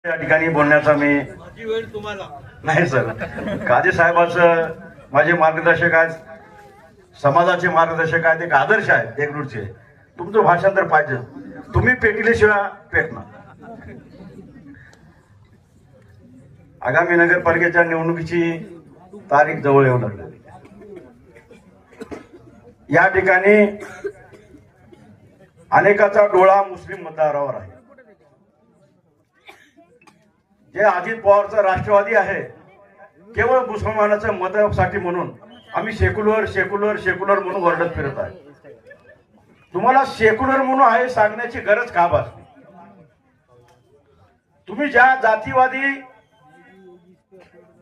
या ठिकाणी बोलण्याचा मी नाही सर, काझी साहेबांचं माझे मार्गदर्शक आहेत, समाजाचे मार्गदर्शक आहेत, एक आदर्श आहेत देगलूरचे. तुमचं भाषण तर पाहिजे, तुम्ही पेटल्याशिवाय पेटणार. आगामी नगरपालिकेच्या निवडणुकीची तारीख जवळ येऊ लागली. या ठिकाणी अनेकाचा डोळा मुस्लिम मतदारावर आहे. जे अजित पवारचा राष्ट्रवादी आहे, केवळ मुसलमानाच्या मतासाठी म्हणून आम्ही सेक्युलर सेक्युलर सेक्युलर म्हणून ओरडत फिरत आहे. तुम्हाला सेक्युलर म्हणून आहे सांगण्याची गरज का भासली? तुम्ही ज्या जातीवादी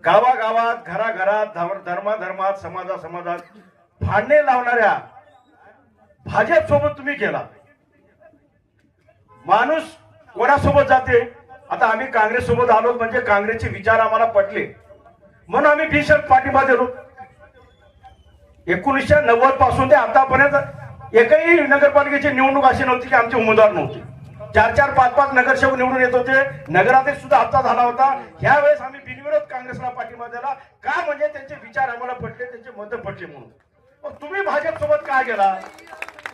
गावागावात घराघरात धर्माधर्मात समाजात भांडणे लावणाऱ्या भाजप सोबत तुम्ही गेला. माणूस कोणासोबत जाते? आता आम्ही काँग्रेस सोबत आलो म्हणजे काँग्रेसचे विचार आम्हाला पटले म्हणून आम्ही भीषण पाठिंबा दिलो. 1990 पासून ते आतापर्यंत एकही नगरपालिकेची निवडणूक अशी नव्हती की आमचे उमेदवार नव्हते. 4-4, 5-5 नगरसेवक निवडून येत होते. नगराध्यक्ष सुद्धा हप्ता झाला होता. ह्यावेळेस आम्ही बिनविरोध काँग्रेसला पाठिंबा दिला. का? म्हणजे त्यांचे विचार आम्हाला पटले, त्यांचे मत पटले म्हणून. मग तुम्ही भाजप सोबत का गेला?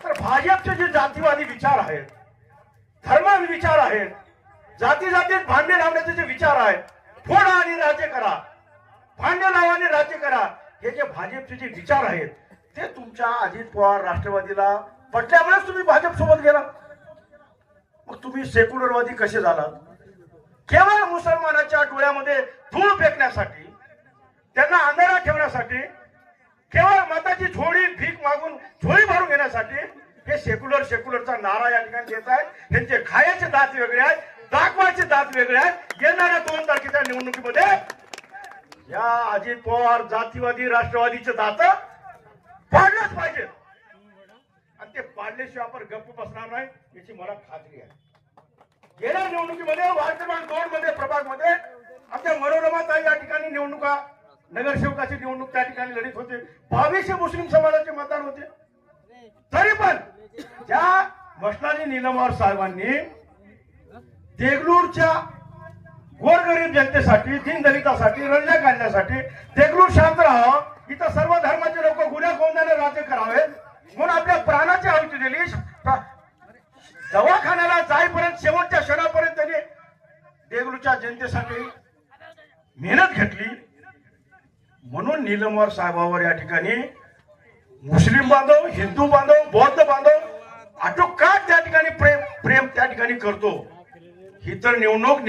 तर भाजपचे जे जातीवादी विचार आहेत, धर्मावी विचार आहेत, जाती जातीत भांडे लावण्याचे जे विचार आहेत, फोडा आणि राज्य करा, भांडे लावा आणि राज्य करा, हे जे भाजपचे जे विचार आहेत ते तुमच्या अजित पवार राष्ट्रवादीला पटल्यामुळेच तुम्ही भाजप सोबत गेला. मग तुम्ही सेक्युलरवादी कसे झालात? केवळ मुसलमानाच्या डोळ्यामध्ये धूळ फेकण्यासाठी, त्यांना अंधारात ठेवण्यासाठी, केवळ मताची झोळी भीक मागून झोळी भरून घेण्यासाठी हे सेक्युलर सेक्युलरचा नारा या ठिकाणी देत आहेत. त्यांचे खायचे दात वेगळे आहेत, दाखवायचे दात वेगळे आहेत. येणाऱ्या 2 तारखेच्या निवडणुकीमध्ये या अजित पवार जातीवादी राष्ट्रवादीचे दात पाडलंच पाहिजे आणि ते पाडल्याशिवाय आपण गप्प बसणार नाही याची मला खात्री आहे. गेल्या निवडणुकीमध्ये वार्ड क्रमांक 2 मध्ये प्रभाग मध्ये आमच्या मनोरमाताई या ठिकाणी निवडणुका नगरसेवकाची निवडणूक त्या ठिकाणी लढीत होते. 2200 मुस्लिम समाजाचे मतदार होते. तरी पण त्या मस्तानी नीलमवार साहेबांनी देगलूरच्या गोरगरीब जनतेसाठी, दीनदलितासाठी रंजन काढण्यासाठी देगलूर शांत राहावं, इथं सर्व धर्माचे लोक गुन्ह्या गोंधळाने राज्य करावेत म्हणून आपल्या प्राणाची आहुती दिली. दवाखान्याला जाईपर्यंत शेवटच्या क्षणापर्यंत त्यांनी देगलूरच्या जनतेसाठी मेहनत घेतली. म्हणून नीलमवार साहेबावर या ठिकाणी मुस्लिम बांधव, हिंदू बांधव, बौद्ध बांधव आटोकाट त्या ठिकाणी प्रेम त्या ठिकाणी करतो. ही तर निवडणूक